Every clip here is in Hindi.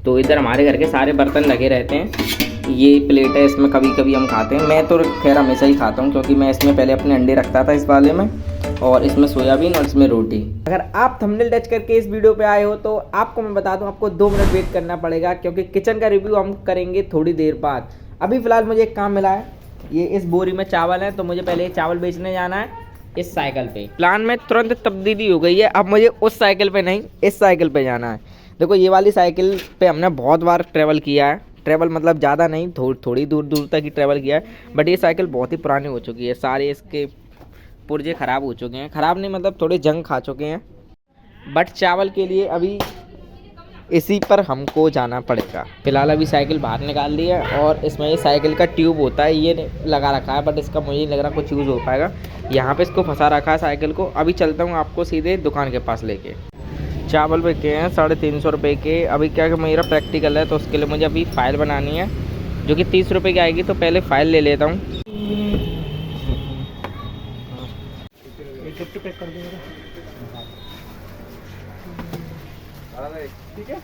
तो इधर हमारे घर के सारे बर्तन लगे रहते हैं। ये प्लेट है, इसमें कभी कभी हम खाते हैं। मैं तो खैर हमेशा ही खाता हूँ क्योंकि मैं इसमें पहले अपने अंडे रखता था इस वाले में, और इसमें सोयाबीन और इसमें रोटी। अगर आप थंबनेल टच करके इस वीडियो पे आए हो तो आपको मैं बता दूं, आपको 2 मिनट वेट करना पड़ेगा क्योंकि किचन का रिव्यू हम करेंगे थोड़ी देर बाद। अभी फ़िलहाल मुझे एक काम मिला है, ये इस बोरी में चावल है, तो मुझे पहले ये चावल बेचने जाना है इस साइकिल पे। प्लान में तुरंत तब्दीली हो गई है, अब मुझे उस साइकिल पे नहीं इस साइकिल पे जाना है। देखो ये वाली साइकिल पे हमने बहुत बार ट्रैवल किया है, ट्रैवल मतलब ज़्यादा नहीं, थोड़ी दूर दूर तक ही ट्रैवल किया है। बट ये साइकिल बहुत ही पुरानी हो चुकी है, सारे इसके पुर्जे ख़राब हो चुके हैं, ख़राब नहीं मतलब थोड़े जंग खा चुके हैं। बट चावल के लिए अभी इसी पर हमको जाना पड़ेगा। फिलहाल अभी साइकिल बाहर निकाल दी है और इसमें ये साइकिल का ट्यूब होता है, ये लगा रखा है, बट इसका मुझे नहीं लग रहा कुछ यूज़ हो पाएगा। यहाँ पे इसको फंसा रखा है साइकिल को। अभी चलता हूँ आपको सीधे दुकान के पास लेके। चावल बिके हैं 350 रुपये के। अभी क्या कि मेरा प्रैक्टिकल है तो उसके लिए मुझे अभी फ़ाइल बनानी है जो कि 30 रुपये की आएगी, तो पहले फ़ाइल ले लेता हूँ। ठीक है,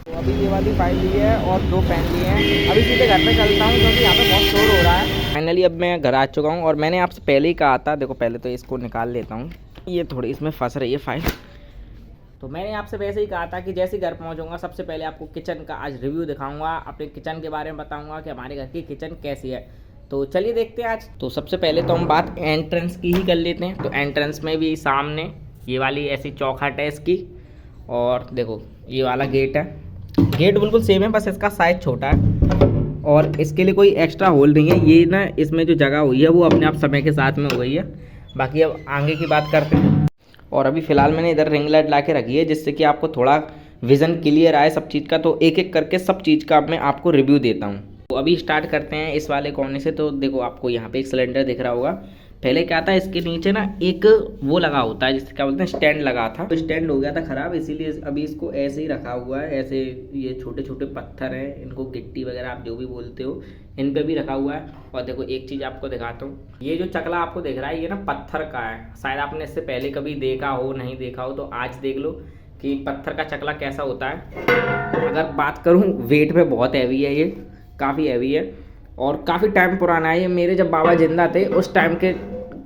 तो अभी ये वाली फाइल ली है और 2 पेन लिए हैं। अभी सीधे घर पे चलता हूँ क्योंकि यहाँ पे बहुत शोर हो रहा है। फाइनली अब मैं घर आ चुका हूँ और मैंने आपसे पहले ही कहा था, देखो पहले तो इसको निकाल लेता हूँ, ये थोड़ी इसमें फंस रही है फाइल। तो मैंने आपसे वैसे ही कहा था कि जैसे ही घर पहुँचूंगा सबसे पहले आपको किचन का आज रिव्यू दिखाऊंगा, अपने किचन के बारे में बताऊँगा कि हमारे घर की किचन कैसी है। तो चलिए देखते हैं आज। तो सबसे पहले तो हम बात एंट्रेंस की ही कर लेते हैं। तो एंट्रेंस में भी सामने ये वाली ऐसी चौखट है इसकी, और देखो ये वाला गेट है। गेट बिल्कुल सेम है, बस इसका साइज छोटा है और इसके लिए कोई एक्स्ट्रा होल नहीं है। ये ना इसमें जो जगह हुई है वो अपने आप समय के साथ में हो गई है। बाकी अब आगे की बात करते हैं। और अभी फ़िलहाल मैंने इधर रिंग लाइट ला के रखी है जिससे कि आपको थोड़ा विज़न क्लियर आए सब चीज़ का। तो एक एक करके सब चीज़ का मैं आपको रिव्यू देता हूँ। तो अभी स्टार्ट करते हैं इस वाले कोने से। तो देखो आपको यहाँ पे एक सिलेंडर दिख रहा होगा। पहले क्या था, इसके नीचे ना एक वो लगा होता है जिससे क्या बोलते हैं स्टैंड लगा था, तो स्टैंड हो गया था ख़राब, इसीलिए अभी इसको ऐसे ही रखा हुआ है। ऐसे ये छोटे छोटे पत्थर हैं, इनको गिट्टी वगैरह आप जो भी बोलते हो, इन पे भी रखा हुआ है। और देखो एक चीज़ आपको दिखाता हूँ, ये जो चकला आपको दिख रहा है ये ना पत्थर का है। शायद आपने इससे पहले कभी देखा हो, नहीं देखा हो तो आज देख लो कि पत्थर का चकला कैसा होता है। अगर बात करूँ वेट में बहुत हैवी है, ये काफ़ी हैवी है और काफ़ी टाइम पुराना है। ये मेरे जब बाबा जिंदा थे उस टाइम के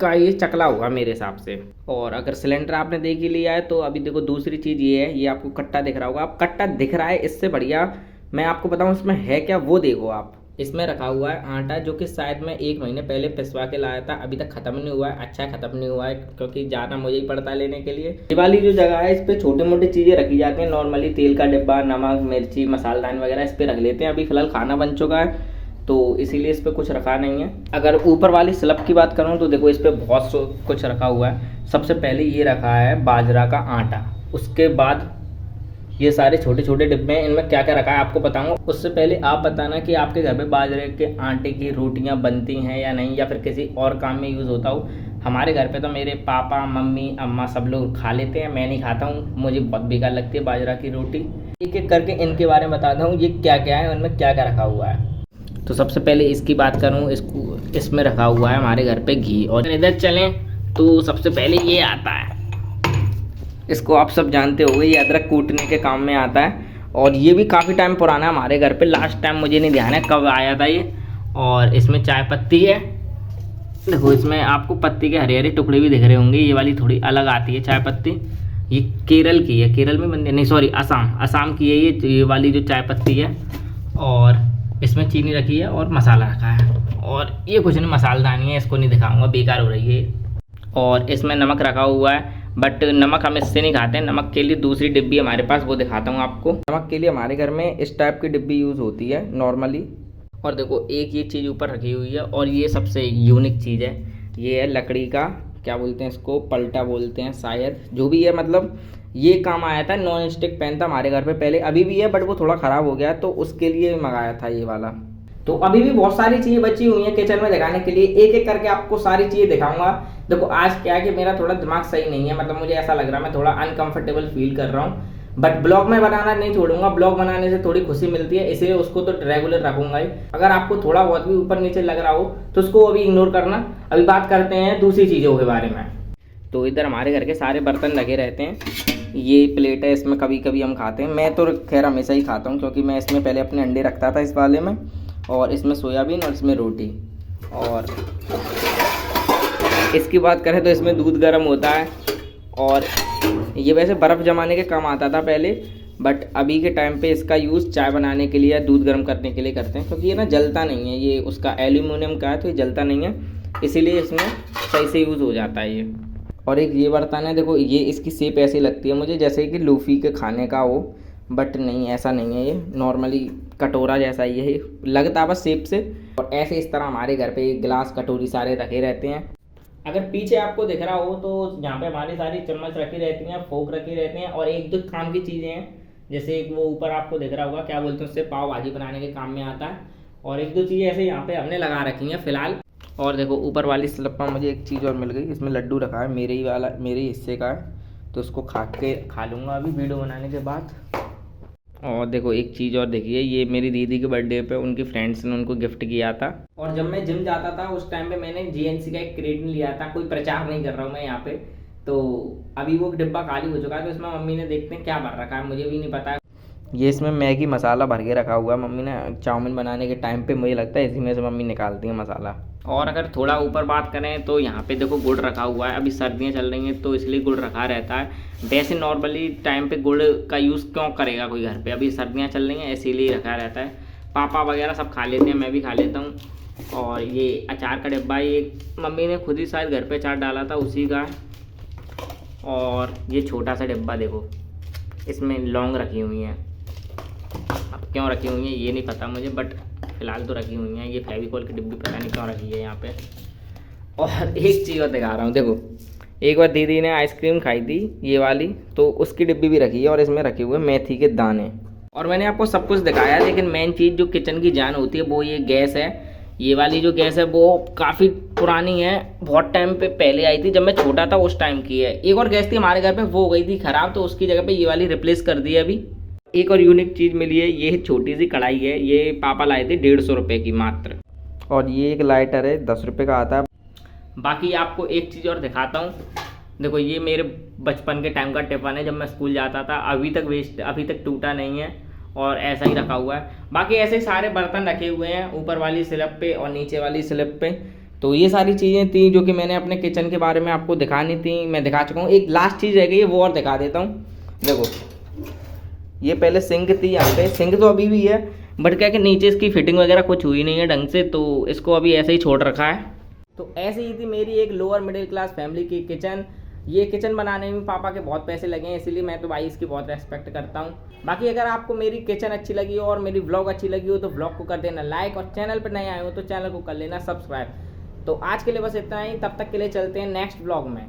का ये चकला होगा मेरे हिसाब से। और अगर सिलेंडर आपने देख ही लिया है तो अभी देखो दूसरी चीज़ ये है, ये आपको कट्टा दिख रहा होगा। आप कट्टा दिख रहा है, इससे बढ़िया मैं आपको बताऊं इसमें है क्या, वो देखो आप। इसमें रखा हुआ है आटा जो कि शायद मैं 1 महीने पहले पिसवा के लाया था, अभी तक ख़त्म नहीं हुआ है। अच्छा ख़त्म नहीं हुआ है क्योंकि जाना मुझे ही पड़ता है लेने के लिए। ये वाली जो जगह है इस पर छोटी मोटी चीज़ें रखी जाती हैं नॉर्मली, तेल का डिब्बा, नमक, मिर्ची, मसालेदान वगैरह इस पर रख लेते हैं। अभी फ़िलहाल खाना बन चुका है तो इसीलिए इस पर कुछ रखा नहीं है। अगर ऊपर वाली स्लब की बात करूँ तो देखो इस पर बहुत कुछ रखा हुआ है। सबसे पहले ये रखा है बाजरा का आटा, उसके बाद ये सारे छोटे छोटे डिब्बे हैं, इनमें क्या क्या रखा है आपको बताऊंगा। उससे पहले आप बताना कि आपके घर पे बाजरे के आटे की रोटियां बनती हैं या नहीं, या फिर किसी और काम में यूज़ होता हो। हमारे घर पे तो मेरे पापा, मम्मी, अम्मा सब लोग खा लेते हैं, मैं नहीं खाता हूँ, मुझे बहुत बेकार लगती है बाजरा की रोटी। एक एक करके इनके बारे में बताता हूँ ये क्या क्या है, उनमें क्या क्या रखा हुआ है। तो सबसे पहले इसकी बात करूँ, इसमें रखा हुआ है हमारे घर पे घी। और इधर चलें तो सबसे पहले ये आता है, इसको आप सब जानते होंगे, ये अदरक कूटने के काम में आता है और ये भी काफ़ी टाइम पुराना है हमारे घर पे। लास्ट टाइम मुझे नहीं ध्यान है कब आया था ये। और इसमें चाय पत्ती है, देखो इसमें आपको पत्ती के हरे हरे टुकड़े भी दिख रहे होंगे। ये वाली थोड़ी अलग आती है चाय पत्ती, ये केरल की है, केरल में नहीं सॉरी असम की है ये वाली जो चाय पत्ती है। और इसमें चीनी रखी है और मसाला रखा है। और ये कुछ नहीं मसालेदानी है, इसको नहीं दिखाऊंगा, बेकार हो रही है। और इसमें नमक रखा हुआ है, बट नमक हम इससे नहीं खाते हैं। नमक के लिए दूसरी डिब्बी हमारे पास, वो दिखाता हूँ आपको। नमक के लिए हमारे घर में इस टाइप की डिब्बी यूज़ होती है नॉर्मली। और देखो एक ये चीज़ ऊपर रखी हुई है और ये सबसे यूनिक चीज़ है, ये है लकड़ी का, क्या बोलते हैं इसको, पलटा बोलते हैं शायद, जो भी है। मतलब ये काम आया था, नॉन स्टिक पैन था हमारे घर पे पहले, अभी भी है बट वो थोड़ा ख़राब हो गया तो उसके लिए मंगाया था ये वाला। तो अभी भी बहुत सारी चीज़ें बची हुई हैं किचन में दिखाने के लिए, एक एक करके आपको सारी चीज़ें दिखाऊंगा। देखो आज क्या है कि मेरा थोड़ा दिमाग सही नहीं है, मतलब मुझे ऐसा लग रहा है, मैं थोड़ा अनकंफर्टेबल फील कर रहा हूँ। बट ब्लॉग में बनाना नहीं छोड़ूंगा, ब्लॉग बनाने से थोड़ी खुशी मिलती है, इसलिए उसको तो रेगुलर रखूंगा ही। अगर आपको थोड़ा बहुत भी ऊपर नीचे लग रहा हो तो उसको अभी इग्नोर करना। अभी बात करते हैं दूसरी चीज़ों के बारे में। तो इधर हमारे घर के सारे बर्तन लगे रहते हैं ये प्लेट है, इसमें कभी कभी हम खाते हैं। मैं तो खैर हमेशा ही खाता हूँ, क्योंकि मैं इसमें पहले अपने अंडे रखता था इस वाले में, और इसमें सोयाबीन और इसमें रोटी। और इसकी बात करें तो इसमें दूध गर्म होता है, और ये वैसे बर्फ़ जमाने के काम आता था पहले, बट अभी के टाइम पे इसका यूज़ चाय बनाने के लिए या दूध गर्म करने के लिए करते हैं, क्योंकि ये ना जलता नहीं है। ये उसका एल्यूमिनियम का है तो ये जलता नहीं है, इसीलिए इसमें सही से यूज़ हो जाता है ये। और एक ये बर्तन है, देखो ये इसकी शेप ऐसी लगती है मुझे जैसे कि लूफ़ी के खाने का हो, बट नहीं, ऐसा नहीं है। ये नॉर्मली कटोरा जैसा ही है, लगता बस शेप से। और ऐसे इस तरह हमारे घर पे गिलास कटोरी सारे रखे रहते हैं। अगर पीछे आपको दिख रहा हो तो यहाँ पे हमारी सारी चम्मच रखी रहती हैं, फोक रखी रहती हैं, और एक दो काम की चीज़ें हैं, जैसे एक वो ऊपर आपको दिख रहा होगा, क्या बोलते हैं उससे, पाव भाजी बनाने के काम में आता है। और एक दो चीज़ें ऐसे यहाँ पे हमने लगा रखी हैं फ़िलहाल। और देखो ऊपर वाली स्लैब पर मुझे एक चीज़ और मिल गई, इसमें लड्डू रखा है, मेरे ही हिस्से का है, तो उसको खा लूँगा अभी वीडियो बनाने के बाद। और देखो एक चीज़ और देखिए, ये मेरी दीदी के बर्थडे पे उनकी फ्रेंड्स ने उनको गिफ्ट किया था। और जब मैं जिम जाता था उस टाइम पे मैंने जीएनसी का एक क्रेटिन लिया था, कोई प्रचार नहीं कर रहा हूँ मैं यहाँ पे, तो अभी वो डिब्बा खाली हो चुका है, तो इसमें मम्मी ने देखते हैं क्या भर रखा है, मुझे भी नहीं पता। ये इसमें मैगी मसाला भर के रखा हुआ है मम्मी ने, चाउमीन बनाने के टाइम पे मुझे लगता है इसी में से मम्मी निकालती है मसाला। और अगर थोड़ा ऊपर बात करें तो यहाँ पे देखो गुड़ रखा हुआ है, अभी सर्दियाँ चल रही हैं तो इसलिए गुड़ रखा रहता है। वैसे नॉर्मली टाइम पे गुड़ का यूज़ क्यों करेगा कोई घर पे, अभी सर्दियाँ चल रही हैं इसीलिए रखा रहता है। पापा वगैरह सब खा लेते हैं, मैं भी खा लेता हूँ। और ये अचार का डिब्बा, ये मम्मी ने खुद ही शायद घर पे अचार डाला था उसी का। और ये छोटा सा डिब्बा देखो, इसमें लौंग रखी हुई हैं, अब क्यों रखी हुई हैं ये नहीं पता मुझे, बट फ़िलहाल तो रखी हुई हैं। ये फेविकॉल की डिब्बी पता नहीं क्यों रखी है यहाँ पे। और एक चीज़ और दिखा रहा हूँ, देखो एक बार दीदी ने आइसक्रीम खाई थी ये वाली, तो उसकी डिब्बी भी रखी है, और इसमें रखे हुए मेथी के दाने। और मैंने आपको सब कुछ दिखाया, लेकिन मेन चीज़ जो किचन की जान होती है वो ये गैस है। ये वाली जो गैस है वो काफ़ी पुरानी है, बहुत टाइम पे पहले आई थी, जब मैं छोटा था उस टाइम की है। एक और गैस थी हमारे घर पे, वो हो गई थी ख़राब, तो उसकी जगह पे ये वाली रिप्लेस कर दी है अभी। एक और यूनिक चीज़ मिली है, ये छोटी सी कढ़ाई है, ये पापा लाए थे 150 रुपये की मात्र। और ये एक लाइटर है, 10 रुपये का आता है। बाकी आपको एक चीज़ और दिखाता हूँ, देखो ये मेरे बचपन के टाइम का टिफ़िन है, जब मैं स्कूल जाता था, अभी तक टूटा नहीं है और ऐसा ही रखा हुआ है। बाकी ऐसे सारे बर्तन रखे हुए हैं ऊपर वाली स्लैब पे और नीचे वाली स्लैब पे। तो ये सारी चीज़ें थी जो कि मैंने अपने किचन के बारे में आपको दिखानी थी, मैं दिखा चुका हूँ। एक लास्ट चीज़ रह गई है, वो और दिखा देता हूँ। देखो ये पहले सिंक थी, यहाँ पे सिंक तो अभी भी है, बट क्या कि नीचे इसकी फिटिंग वगैरह कुछ हुई नहीं है ढंग से, तो इसको अभी ऐसे ही छोड़ रखा है। तो ऐसी ही थी मेरी एक लोअर मिडिल क्लास फैमिली की किचन। ये किचन बनाने में पापा के बहुत पैसे लगे हैं, इसीलिए मैं तो भाई इसकी बहुत रेस्पेक्ट करता हूँ। बाकी अगर आपको मेरी किचन अच्छी लगी हो और मेरी व्लॉग अच्छी लगी हो तो व्लॉग को कर देना लाइक, और चैनल पर नए आए हो तो चैनल को कर लेना सब्सक्राइब। तो आज के लिए बस इतना ही, तब तक के लिए चलते हैं नेक्स्ट व्लॉग में।